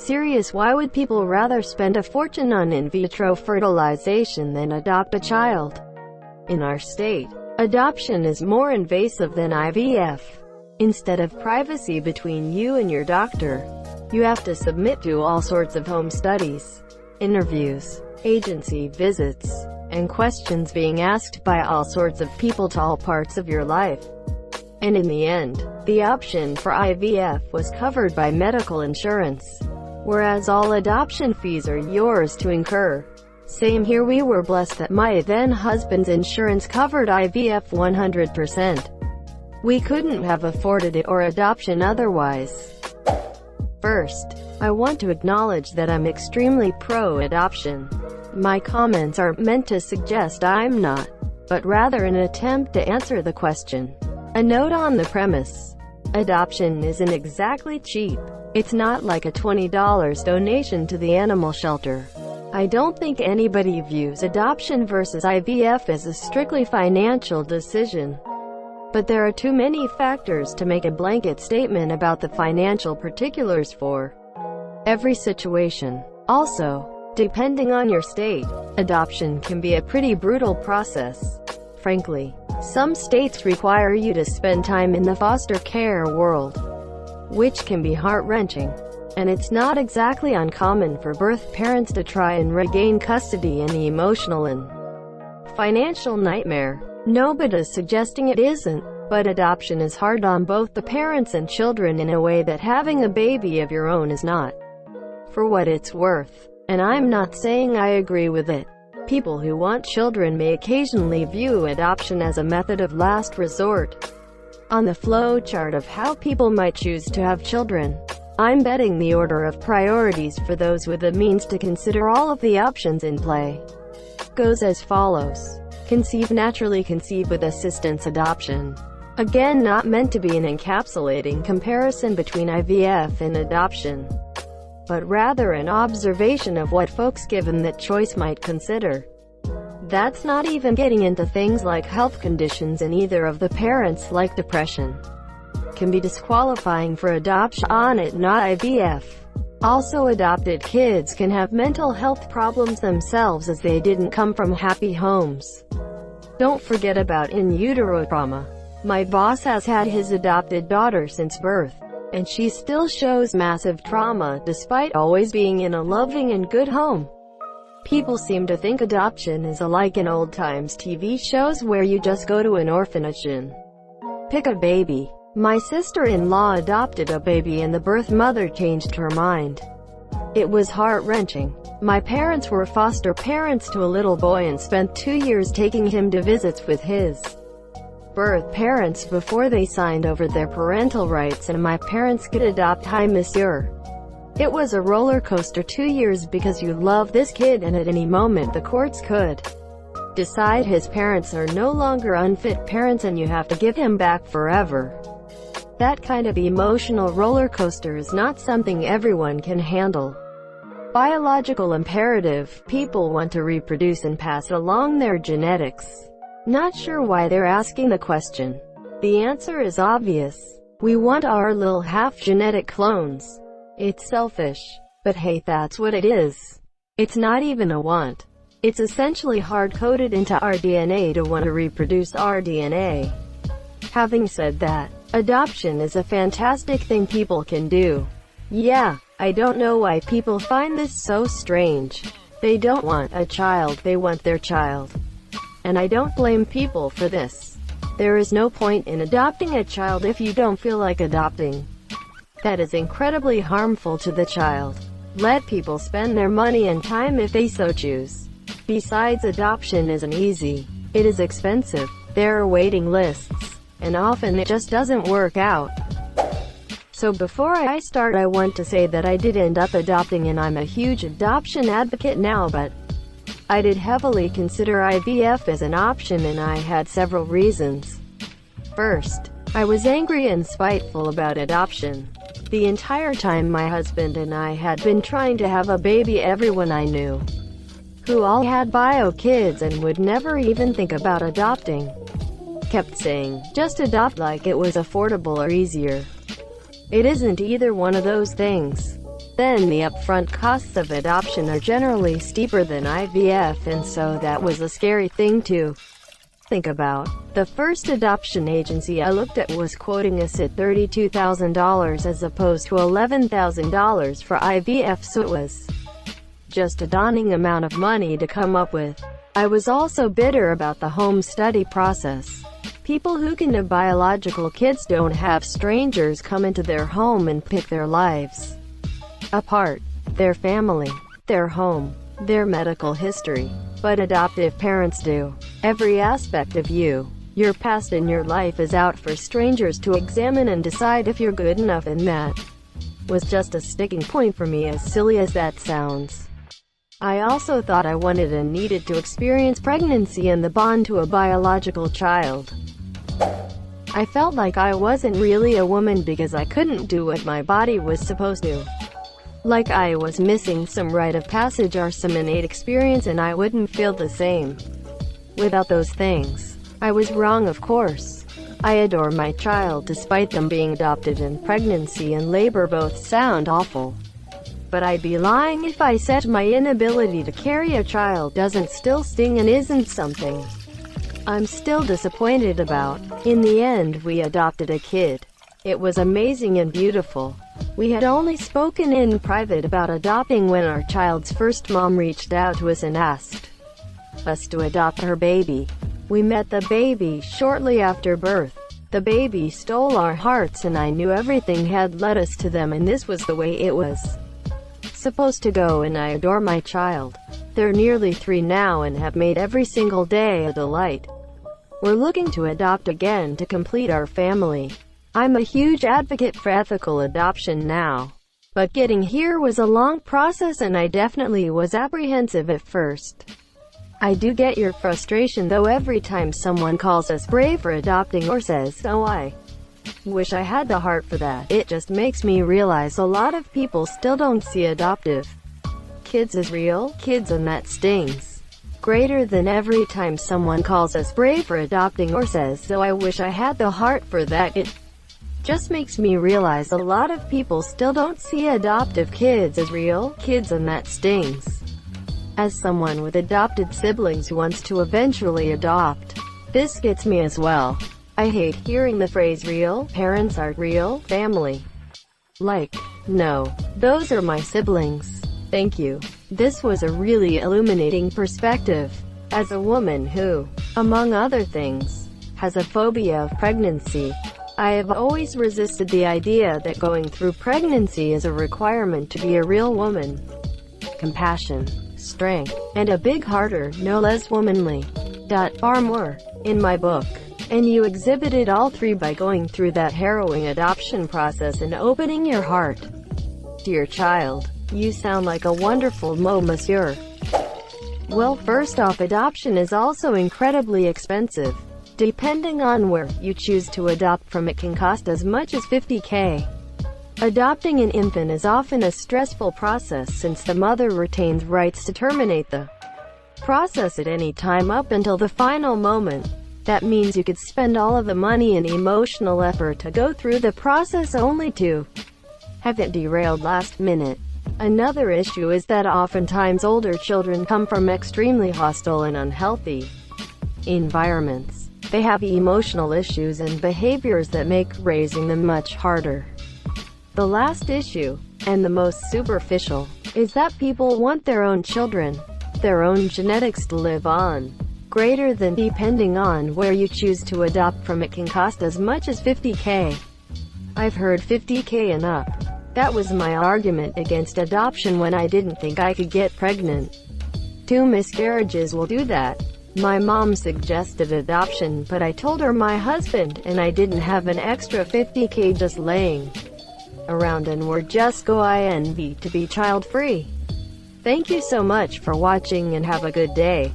Serious, why would people rather spend a fortune on in vitro fertilization than adopt a child? In our state, adoption is more invasive than IVF. Instead of privacy between you and your doctor, you have to submit to all sorts of home studies, interviews, agency visits, and questions being asked by all sorts of people to all parts of your life. And in the end, the option for IVF was covered by medical insurance, whereas all adoption fees are yours to incur. Same here, we were blessed that my then-husband's insurance covered IVF 100%. We couldn't have afforded it or adoption otherwise. First, I want to acknowledge that I'm extremely pro-adoption. My comments aren't meant to suggest I'm not, but rather an attempt to answer the question. A note on the premise: adoption isn't exactly cheap. It's not like a $20 donation to the animal shelter. I don't think anybody views adoption versus IVF as a strictly financial decision. But there are too many factors to make a blanket statement about the financial particulars for every situation. Also, depending on your state, adoption can be a pretty brutal process. Frankly, some states require you to spend time in the foster care world, which can be heart-wrenching. And it's not exactly uncommon for birth parents to try and regain custody, an emotional and financial nightmare. Nobody's suggesting it isn't, but adoption is hard on both the parents and children in a way that having a baby of your own is not. For what it's worth, and I'm not saying I agree with it, people who want children may occasionally view adoption as a method of last resort. On the flowchart of how people might choose to have children, I'm betting the order of priorities for those with the means to consider all of the options in play goes as follows. Conceive naturally, conceive with assistance, adoption. Again, not meant to be an encapsulating comparison between IVF and adoption, but rather an observation of what folks given that choice might consider. That's not even getting into things like health conditions in either of the parents, like depression, can be disqualifying for adoption on it, not IVF. Also, adopted kids can have mental health problems themselves as they didn't come from happy homes. Don't forget about in utero trauma. My boss has had his adopted daughter since birth, and she still shows massive trauma despite always being in a loving and good home. People seem to think adoption is like in old times TV shows where you just go to an orphanage and pick a baby. My sister-in-law adopted a baby and the birth mother changed her mind. It was heart-wrenching. My parents were foster parents to a little boy and spent 2 years taking him to visits with his birth parents before they signed over their parental rights and my parents could adopt. Hi, monsieur. It was a roller coaster. 2 years because you love this kid, and at any moment the courts could decide his parents are no longer unfit parents and you have to give him back forever. That kind of emotional roller coaster is not something everyone can handle. Biological imperative, people want to reproduce and pass along their genetics. Not sure why they're asking the question. The answer is obvious. We want our little half-genetic clones. It's selfish. But hey, that's what it is. It's not even a want. It's essentially hard-coded into our DNA to want to reproduce our DNA. Having said that, adoption is a fantastic thing people can do. Yeah, I don't know why people find this so strange. They don't want a child, they want their child. And I don't blame people for this. There is no point in adopting a child if you don't feel like adopting. That is incredibly harmful to the child. Let people spend their money and time if they so choose. Besides, adoption isn't easy. It is expensive. There are waiting lists. And often it just doesn't work out. So before I start, I want to say that I did end up adopting and I'm a huge adoption advocate now, but I did heavily consider IVF as an option and I had several reasons. First, I was angry and spiteful about adoption. The entire time my husband and I had been trying to have a baby, everyone I knew, who all had bio kids and would never even think about adopting, kept saying, just adopt, like it was affordable or easier. It isn't either one of those things. Then the upfront costs of adoption are generally steeper than IVF, and so that was a scary thing to think about. The first adoption agency I looked at was quoting us at $32,000 as opposed to $11,000 for IVF, so it was just a daunting amount of money to come up with. I was also bitter about the home study process. People who can have biological kids don't have strangers come into their home and pick their lives apart, their family, their home, their medical history. But adoptive parents do. Every aspect of you, your past and your life is out for strangers to examine and decide if you're good enough, and that was just a sticking point for me, as silly as that sounds. I also thought I wanted and needed to experience pregnancy and the bond to a biological child. I felt like I wasn't really a woman because I couldn't do what my body was supposed to. Like I was missing some rite of passage or some innate experience, and I wouldn't feel the same without those things. I was wrong, of course. I adore my child despite them being adopted, and pregnancy and labor both sound awful. But I'd be lying if I said my inability to carry a child doesn't still sting and isn't something I'm still disappointed about. In the end, we adopted a kid. It was amazing and beautiful. We had only spoken in private about adopting when our child's first mom reached out to us and asked us to adopt her baby. We met the baby shortly after birth. The baby stole our hearts, and I knew everything had led us to them, and this was the way it was supposed to go, and I adore my child. They're nearly 3 now and have made every single day a delight. We're looking to adopt again to complete our family. I'm a huge advocate for ethical adoption now. But getting here was a long process, and I definitely was apprehensive at first. I do get your frustration though every time someone calls us brave for adopting or says, "Oh, I wish I had the heart for that." It just makes me realize a lot of people still don't see adoptive kids as real kids, and that stings greater than every time someone calls us brave for adopting or says, "Oh, I wish I had the heart for that." It just makes me realize a lot of people still don't see adoptive kids as real kids, and that stings. As someone with adopted siblings who wants to eventually adopt, this gets me as well. I hate hearing the phrase real parents are real family. Like, no, those are my siblings. Thank you. This was a really illuminating perspective. As a woman who, among other things, has a phobia of pregnancy, I have always resisted the idea that going through pregnancy is a requirement to be a real woman. Compassion, strength, and a big heart are no less womanly. Far more. In my book, and you exhibited all 3 by going through that harrowing adoption process and opening your heart to your child. You sound like a wonderful monsieur. Well, first off, adoption is also incredibly expensive. Depending on where you choose to adopt from, it can cost as much as $50,000. Adopting an infant is often a stressful process since the mother retains rights to terminate the process at any time up until the final moment. That means you could spend all of the money and emotional effort to go through the process only to have it derailed last minute. Another issue is that oftentimes older children come from extremely hostile and unhealthy environments. They have emotional issues and behaviors that make raising them much harder. The last issue, and the most superficial, is that people want their own children, their own genetics to live on. Greater than depending on where you choose to adopt from, it can cost as much as $50,000. I've heard $50,000 and up. That was my argument against adoption when I didn't think I could get pregnant. 2 miscarriages will do that. My mom suggested adoption, but I told her my husband and I didn't have an extra $50,000 just laying around, and we're just going to be child-free. Thank you so much for watching and have a good day.